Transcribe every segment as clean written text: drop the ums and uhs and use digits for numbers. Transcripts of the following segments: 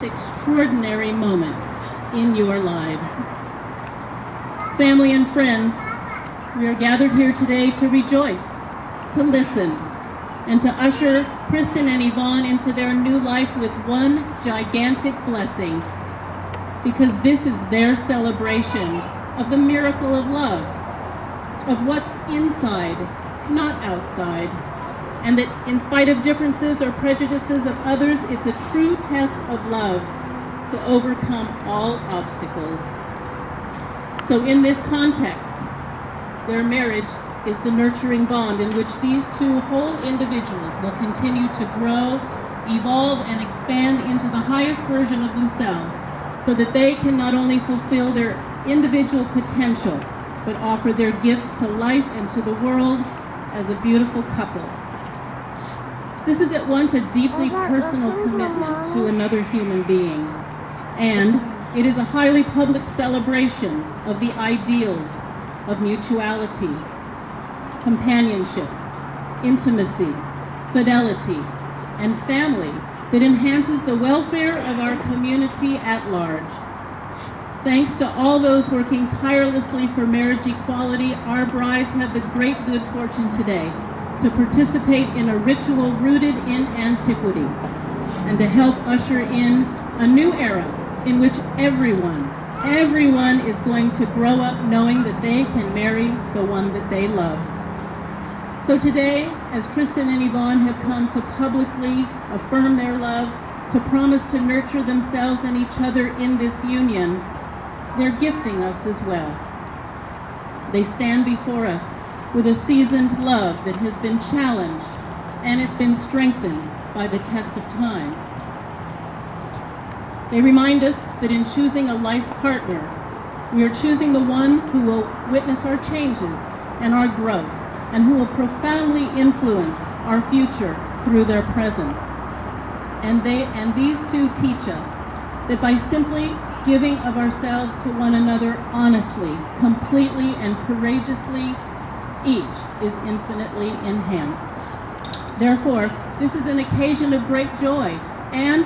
extraordinary moment in your lives. Family and friends, we are gathered here today to rejoice, to listen, and to usher Kristin and Yvonne into their new life with one gigantic blessing, because this is their celebration of the miracle of love, of what's inside, not outside, and that in spite of differences or prejudices of others, it's a true test of love to overcome all obstacles. So in this context, their marriage is the nurturing bond in which these two whole individuals will continue to grow, evolve, and expand into the highest version of themselves, so that they can not only fulfill their individual potential, but offer their gifts to life and to the world as a beautiful couple. This is at once a deeply personal commitment to another human being, and it is a highly public celebration of the ideals of mutuality, companionship, intimacy, fidelity, and family that enhances the welfare of our community at large. Thanks to all those working tirelessly for marriage equality, our brides have the great good fortune today to participate in a ritual rooted in antiquity and to help usher in a new era in which everyone is going to grow up knowing that they can marry the one that they love. So today, as Kristin and Yvonne have come to publicly affirm their love, to promise to nurture themselves and each other in this union, they're gifting us as well. They stand before us with a seasoned love that has been challenged, and it's been strengthened by the test of time. They remind us that in choosing a life partner, we are choosing the one who will witness our changes and our growth, and who will profoundly influence our future through their presence. And these two teach us that by simply giving of ourselves to one another honestly, completely, and courageously, each is infinitely enhanced. Therefore, this is an occasion of great joy and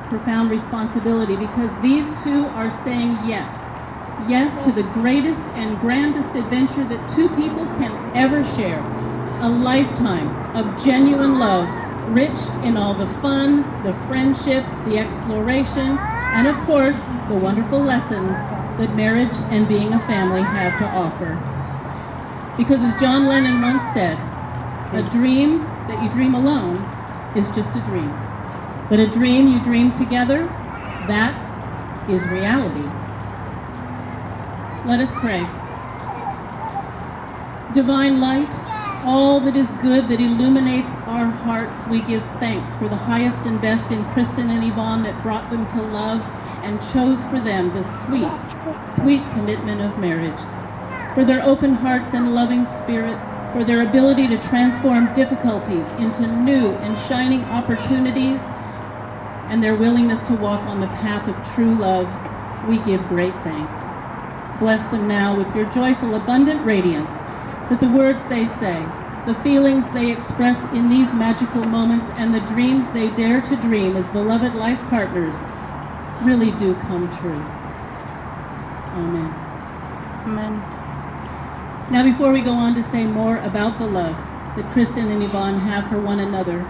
profound responsibility, because these two are saying yes. Yes to the greatest and grandest adventure that two people can ever share. A lifetime of genuine love, rich in all the fun, the friendship, the exploration, and of course, the wonderful lessons that marriage and being a family have to offer. Because as John Lennon once said, a dream that you dream alone is just a dream. But a dream you dream together, that is reality. Let us pray. Divine light, all that is good that illuminates our hearts, we give thanks for the highest and best in Kristin and Yvonne that brought them to love and chose for them the sweet commitment of marriage. For their open hearts and loving spirits, for their ability to transform difficulties into new and shining opportunities, and their willingness to walk on the path of true love, we give great thanks. Bless them now with your joyful, abundant radiance, that the words they say, the feelings they express in these magical moments, and the dreams they dare to dream as beloved life partners really do come true. Amen. Amen. Now, before we go on to say more about the love that Kristin and Yvonne have for one another,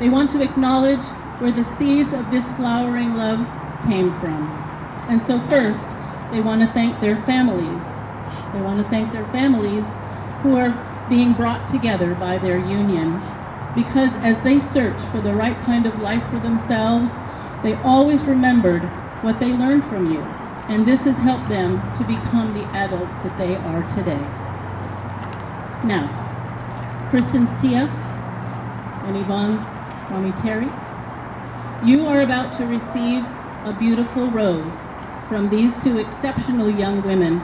they want to acknowledge where the seeds of this flowering love came from. And so first, they want to thank their families. They want to thank their families who are being brought together by their union, because as they search for the right kind of life for themselves, they always remembered what they learned from you, and this has helped them to become the adults that they are today. Now, Kristin's Tia and Yvonne's Mommy Terry, you are about to receive a beautiful rose from these two exceptional young women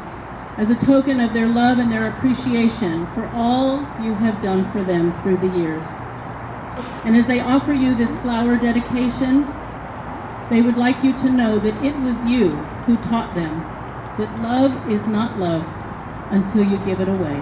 as a token of their love and their appreciation for all you have done for them through the years. And as they offer you this flower dedication, they would like you to know that it was you who taught them that love is not love until you give it away.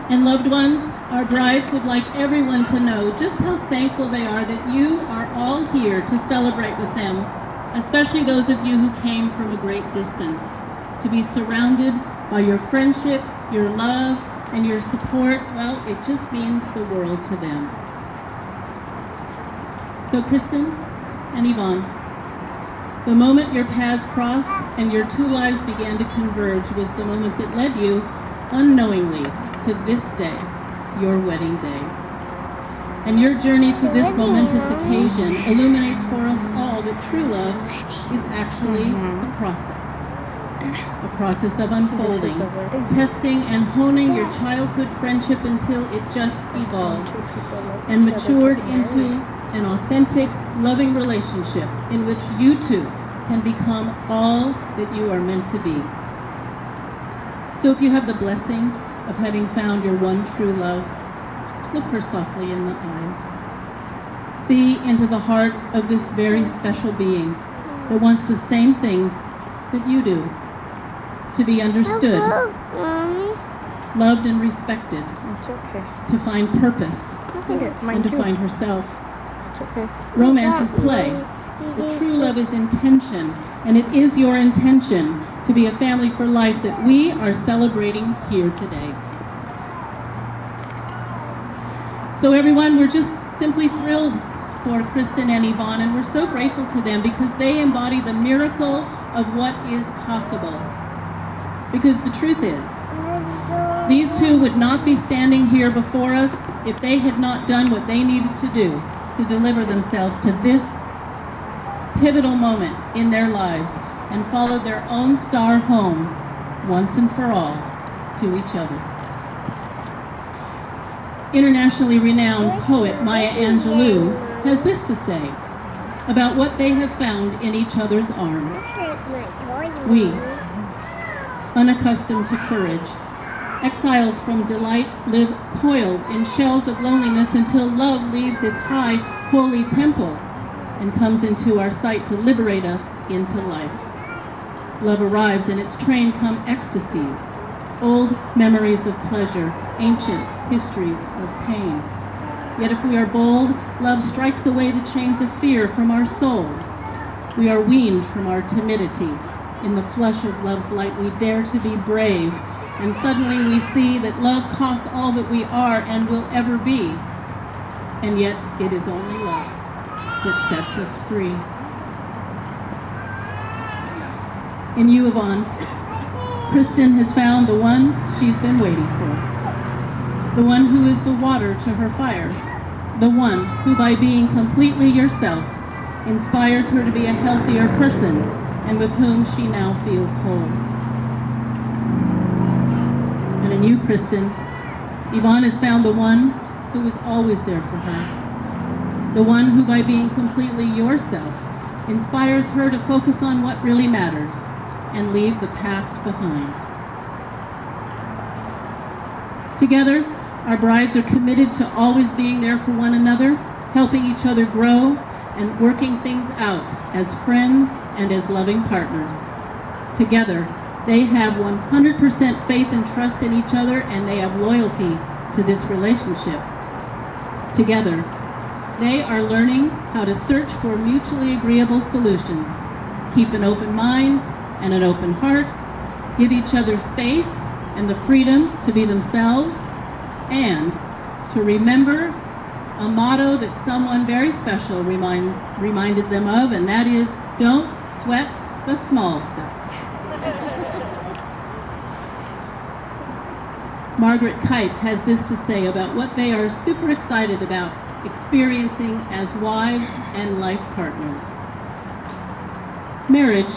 And loved ones, our brides would like everyone to know just how thankful they are that you are all here to celebrate with them, especially those of you who came from a great distance, to be surrounded by your friendship, your love, and your support. Well, it just means the world to them. So Kristin and Yvonne, the moment your paths crossed and your two lives began to converge was the moment that led you, unknowingly, to this day, your wedding day. And your journey to this momentous occasion illuminates for us all that true love is actually a process of unfolding, testing and honing your childhood friendship until it just evolved and matured into an authentic, loving relationship in which you two can become all that you are meant to be. So if you have the blessing of having found your one true love, look her softly in the eyes. See into the heart of this very special being that wants the same things that you do, to be understood, loved and respected, to find purpose, and to find herself. Romance is play. The true love is intention, and it is your intention to be a family for life that we are celebrating here today. So everyone, we're just simply thrilled for Kristin and Yvonne, and we're so grateful to them because they embody the miracle of what is possible. Because the truth is, these two would not be standing here before us if they had not done what they needed to do to deliver themselves to this pivotal moment in their lives and followed their own star home once and for all to each other. Internationally renowned poet Maya Angelou has this to say about what they have found in each other's arms. We, unaccustomed to courage, exiles from delight, live coiled in shells of loneliness until love leaves its high, holy temple and comes into our sight to liberate us into life. Love arrives, and its train come ecstasies, old memories of pleasure, ancient histories of pain. Yet if we are bold, love strikes away the chains of fear from our souls. We are weaned from our timidity. In the flush of love's light, we dare to be brave, and suddenly we see that love costs all that we are and will ever be. And yet it is only love that sets us free. In you, Yvonne, Kristin has found the one she's been waiting for. The one who is the water to her fire. The one who, by being completely yourself, inspires her to be a healthier person, and with whom she now feels whole. And in you, Kristin, Yvonne has found the one who is always there for her. The one who, by being completely yourself, inspires her to focus on what really matters and leave the past behind. Together, our brides are committed to always being there for one another, helping each other grow, and working things out as friends and as loving partners. Together, they have 100% faith and trust in each other, and they have loyalty to this relationship. Together, they are learning how to search for mutually agreeable solutions, keep an open mind and an open heart, give each other space and the freedom to be themselves, and to remember a motto that someone very special reminded them of, and that is, don't sweat the small stuff. Margaret Kite has this to say about what they are super excited about experiencing as wives and life partners. Marriage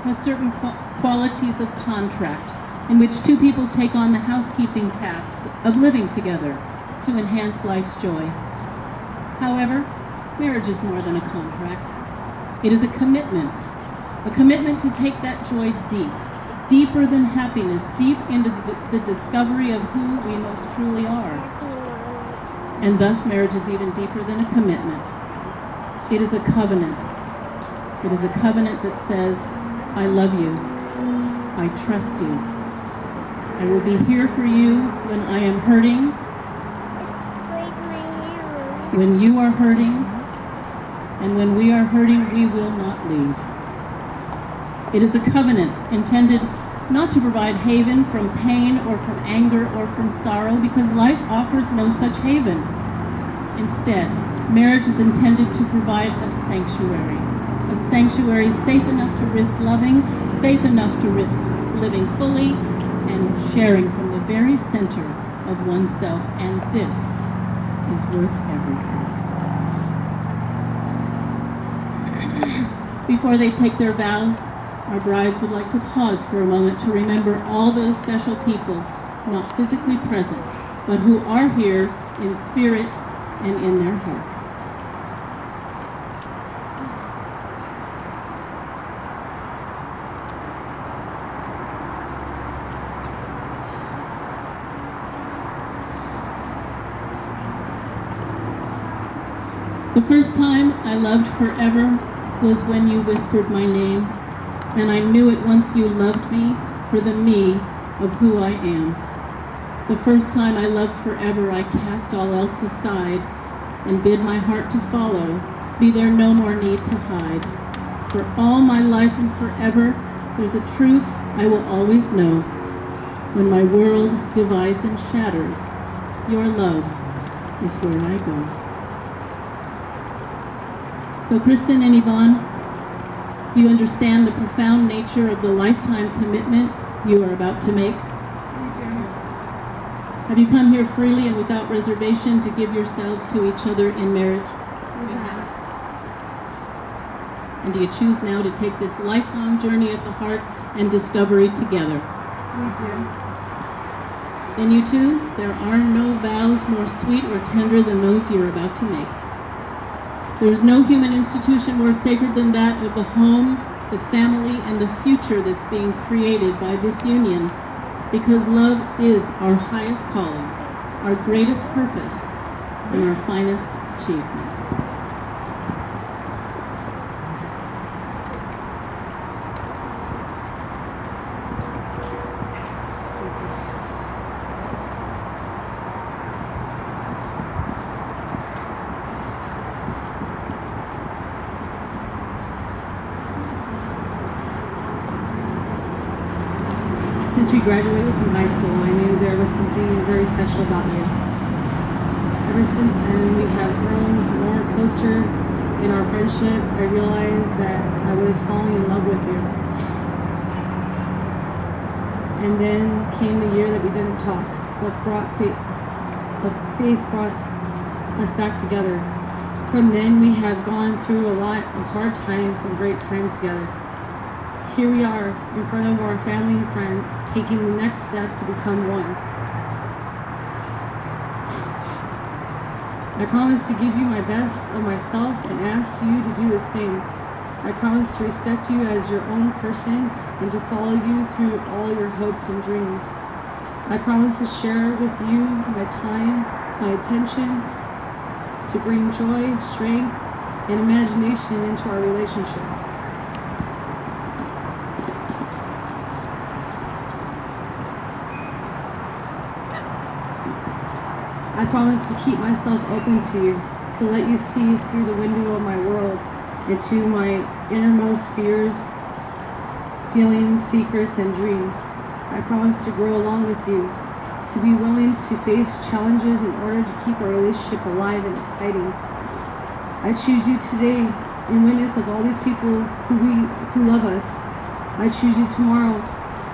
has certain qualities of contract in which two people take on the housekeeping tasks of living together to enhance life's joy. However, marriage is more than a contract. It is a commitment to take that joy deep, deeper than happiness, deep into the discovery of who we most truly are. And thus, marriage is even deeper than a commitment. It is a covenant. It is a covenant that says, I love you, I trust you, I will be here for you when I am hurting, when you are hurting, and when we are hurting, we will not leave. It is a covenant intended not to provide haven from pain or from anger or from sorrow, because life offers no such haven. Instead, marriage is intended to provide a sanctuary safe enough to risk loving, safe enough to risk living fully, and sharing from the very center of oneself, and this is worth everything. Before they take their vows, our brides would like to pause for a moment to remember all those special people, not physically present, but who are here in spirit and in their hearts. The first time I loved forever was when you whispered my name, and I knew at once you loved me for the me of who I am. The first time I loved forever, I cast all else aside and bid my heart to follow, be there no more need to hide. For all my life and forever, there's a truth I will always know. When my world divides and shatters, your love is where I go. So Kristin and Yvonne, you understand the profound nature of the lifetime commitment you are about to make? Have you come here freely and without reservation to give yourselves to each other in marriage? We have. And do you choose now to take this lifelong journey of the heart and discovery together? We do. Then you two, there are no vows more sweet or tender than those you're about to make. There is no human institution more sacred than that of the home, the family, and the future that's being created by this union, because love is our highest calling, our greatest purpose, and our finest achievement. Since we graduated from high school, I knew there was something very special about you. Ever since then, we have grown more closer in our friendship. I realized that I was falling in love with you. And then came the year that we didn't talk. Faith brought us back together. From then, we have gone through a lot of hard times and great times together. Here we are, in front of our family and friends, taking the next step to become one. I promise to give you my best of myself and ask you to do the same. I promise to respect you as your own person and to follow you through all your hopes and dreams. I promise to share with you my time, my attention, to bring joy, strength, and imagination into our relationship. I promise to keep myself open to you, to let you see through the window of my world into my innermost fears, feelings, secrets, and dreams. I promise to grow along with you, to be willing to face challenges in order to keep our relationship alive and exciting. I choose you today in witness of all these people who love us. I choose you tomorrow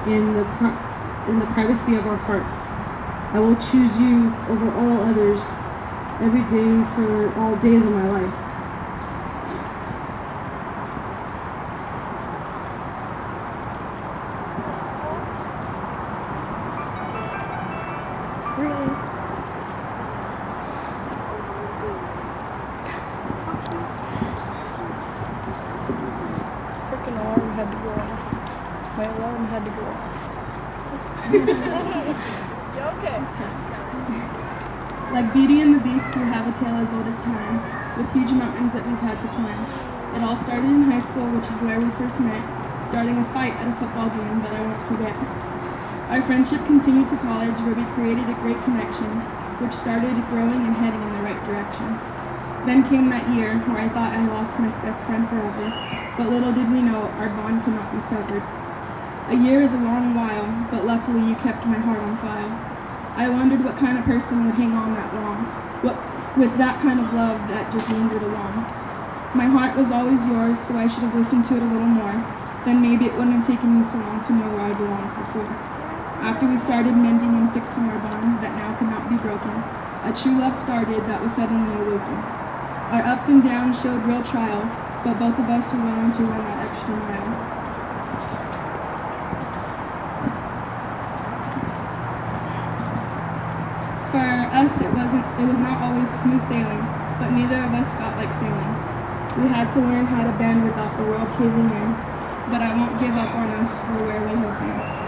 in the privacy of our hearts. I will choose you over all others every day for all days of my life. Freaking alarm had to go off. My alarm had to go off. Okay. Like Beauty and the Beast, we have a tale as old as time, with huge mountains that we've had to climb. It all started in high school, which is where we first met, starting a fight at a football game that I won't forget. Our friendship continued to college, where we created a great connection, which started growing and heading in the right direction. Then came that year where I thought I lost my best friend forever, but little did we know our bond could not be severed. A year is a long while, but luckily you kept my heart on file. I wondered what kind of person would hang on that long, with that kind of love that just lingered along. My heart was always yours, so I should have listened to it a little more. Then maybe it wouldn't have taken me so long to know where I belonged before. After we started mending and fixing our bond that now could not be broken, a true love started that was suddenly awoken. Our ups and downs showed real trial, but both of us were willing to run that extra mile. For us, it was not always smooth sailing, but neither of us felt like failing. We had to learn how to bend without the world caving in, but I won't give up on us for where we have been.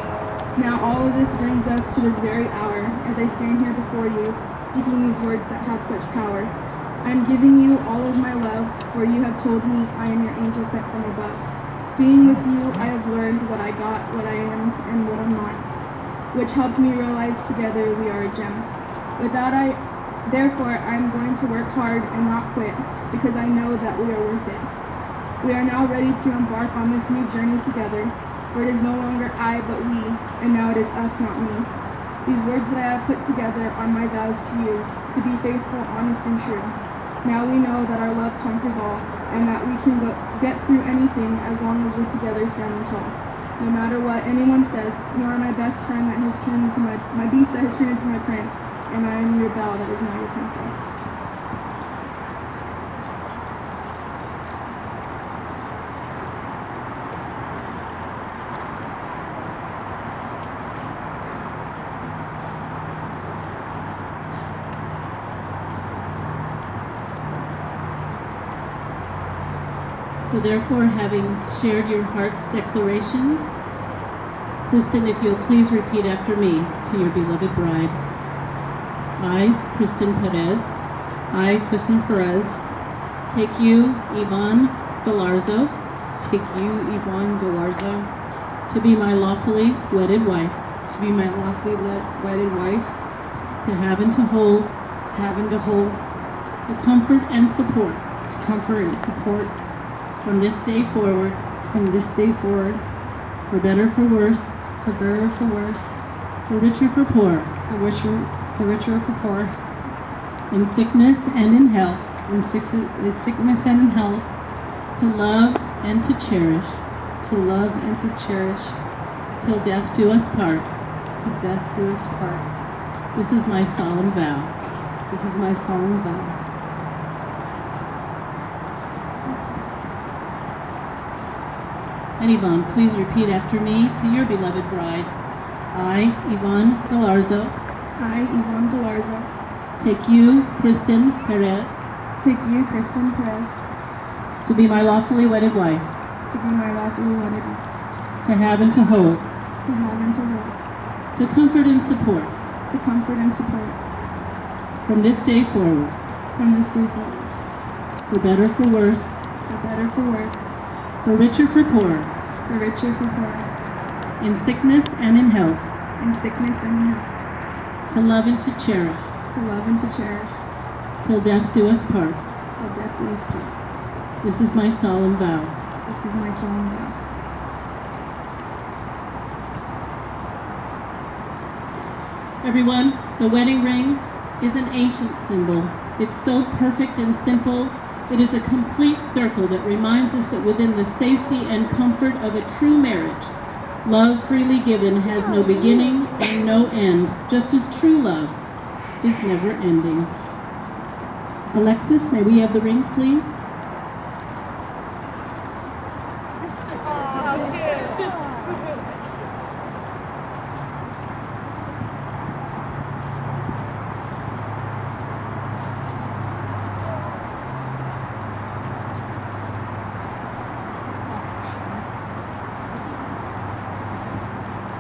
Now all of this brings us to this very hour, as I stand here before you, speaking these words that have such power. I am giving you all of my love, for you have told me I am your angel sent from above. Being with you, I have learned what I got, what I am, and what I'm not, which helped me realize together we are a gem. Therefore, I am going to work hard and not quit, because I know that we are worth it. We are now ready to embark on this new journey together, for it is no longer I but we, and now it is us, not me. These words that I have put together are my vows to you, to be faithful, honest, and true. Now we know that our love conquers all, and that we can get through anything as long as we're together standing tall. No matter what anyone says, you are my best friend that has turned into my beast that has turned into my prince, and I am your belle that is now your princess. So therefore, having shared your heart's declarations, Kristin, if you'll please repeat after me to your beloved bride. I, Kristin Perez, I, Kristin Perez, take you, Yvonne Galarzo, take you, Yvonne Galarzo, to be my lawfully wedded wife, to be my lawfully wedded wife, to have and to hold, to comfort and support, from this day forward, for better, for worse, for worse, for richer, for poor, for poor, in sickness and in health, to love and to cherish, till death do us part. This is my solemn vow. And Yvonne, please repeat after me to your beloved bride. I, Yvonne Galarzo, take you, Kristin Perez, to be my lawfully wedded wife, to have and to hold, to comfort and support, from this day forward, for better, for worse, for richer, for poor, in sickness and in health, to love and to cherish, till death do us part. This is my solemn vow. Everyone, the wedding ring is an ancient symbol. It's so perfect and simple. It is a complete circle that reminds us that within the safety and comfort of a true marriage, love freely given has no beginning and no end, just as true love is never ending. Alexis, may we have the rings, please?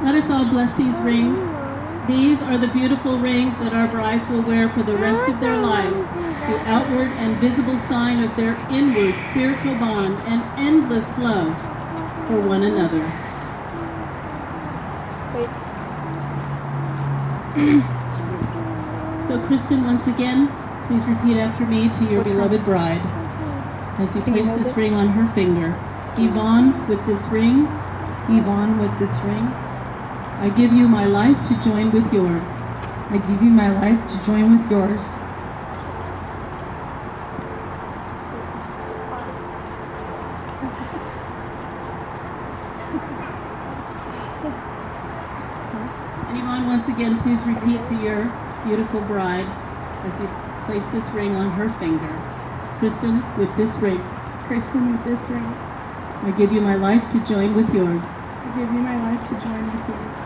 Let us all bless these rings. These are the beautiful rings that our brides will wear for the rest of their lives, the outward and visible sign of their inward spiritual bond and endless love for one another. Wait. So Kristin, once again, please repeat after me to your beloved bride as you place this ring on her finger. Yvonne, with this ring, Yvonne, with this ring, I give you my life to join with yours. I give you my life to join with yours. And Yvonne, once again, please repeat to your beautiful bride as you place this ring on her finger. Kristin, with this ring, Kristin, with this ring, I give you my life to join with yours. I give you my life to join with yours.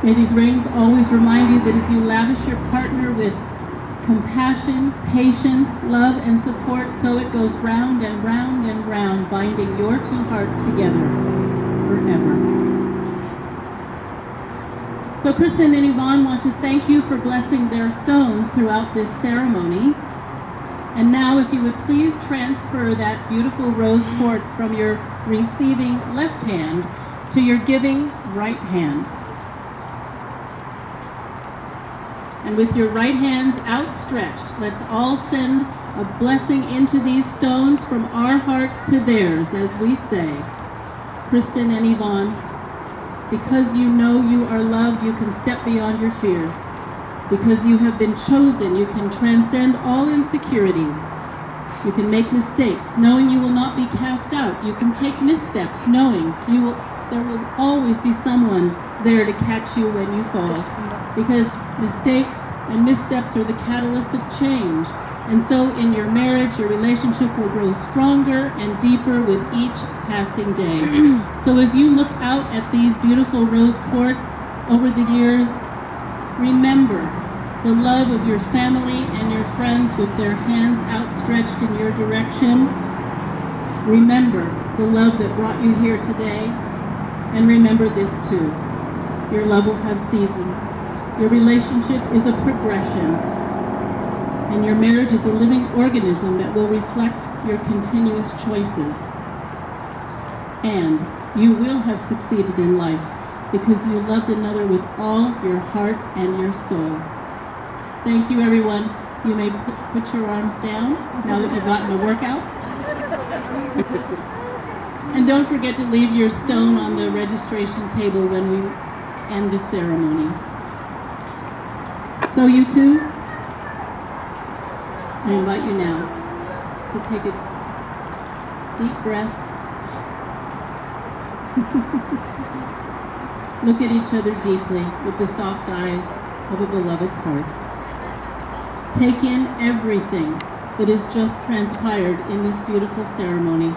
May these rings always remind you that as you lavish your partner with compassion, patience, love, and support, so it goes round and round and round, binding your two hearts together forever. So Kristin and Yvonne want to thank you for blessing their stones throughout this ceremony. And now if you would please transfer that beautiful rose quartz from your receiving left hand to your giving right hand. And with your right hands outstretched, let's all send a blessing into these stones from our hearts to theirs as we say, Kristin and Yvonne, because you know you are loved, you can step beyond your fears. Because you have been chosen, you can transcend all insecurities. You can make mistakes, knowing you will not be cast out. You can take missteps, knowing there will always be someone there to catch you when you fall. Because mistakes and missteps are the catalyst of change. And so in your marriage, your relationship will grow stronger and deeper with each passing day. So as you look out at these beautiful rose quartz over the years, remember the love of your family and your friends with their hands outstretched in your direction. Remember the love that brought you here today. And remember this too. Your love will have seasons. Your relationship is a progression. And your marriage is a living organism that will reflect your continuous choices. And you will have succeeded in life because you loved another with all your heart and your soul. Thank you, everyone. You may put your arms down now that you've gotten a workout. And don't forget to leave your stone on the registration table when we end the ceremony. So you two, I invite you now to take a deep breath. Look at each other deeply with the soft eyes of a beloved's heart. Take in everything that has just transpired in this beautiful ceremony.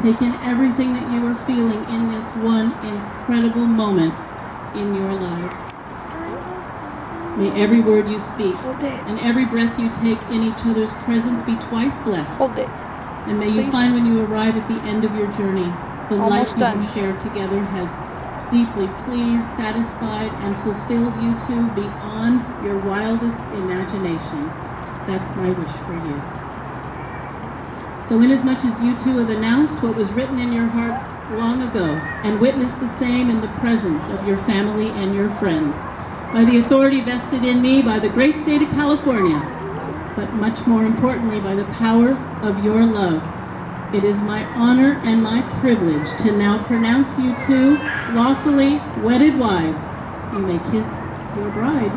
Take in everything that you are feeling in this one incredible moment in your lives. May every word you speak and every breath you take in each other's presence be twice blessed. Hold it. And may you find when you arrive at the end of your journey, the life Almost you done. have shared together has deeply pleased, satisfied, and fulfilled you two beyond your wildest imagination. That's my wish for you. So inasmuch as you two have announced what was written in your hearts long ago and witnessed the same in the presence of your family and your friends, by the authority vested in me by the great state of California, but much more importantly by the power of your love, it is my honor and my privilege to now pronounce you two lawfully wedded wives. You may kiss your bride.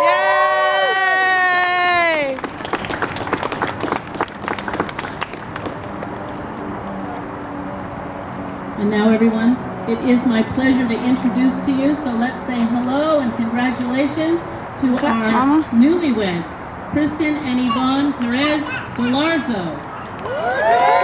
Yay! And now, everyone, it is my pleasure to introduce to you, so let's say hello and congratulations to our Mama? newlyweds, Kristin and Yvonne Perez Galarzo. Yay!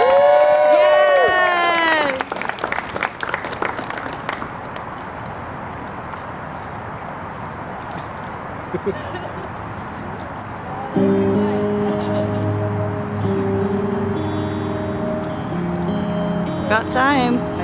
About time.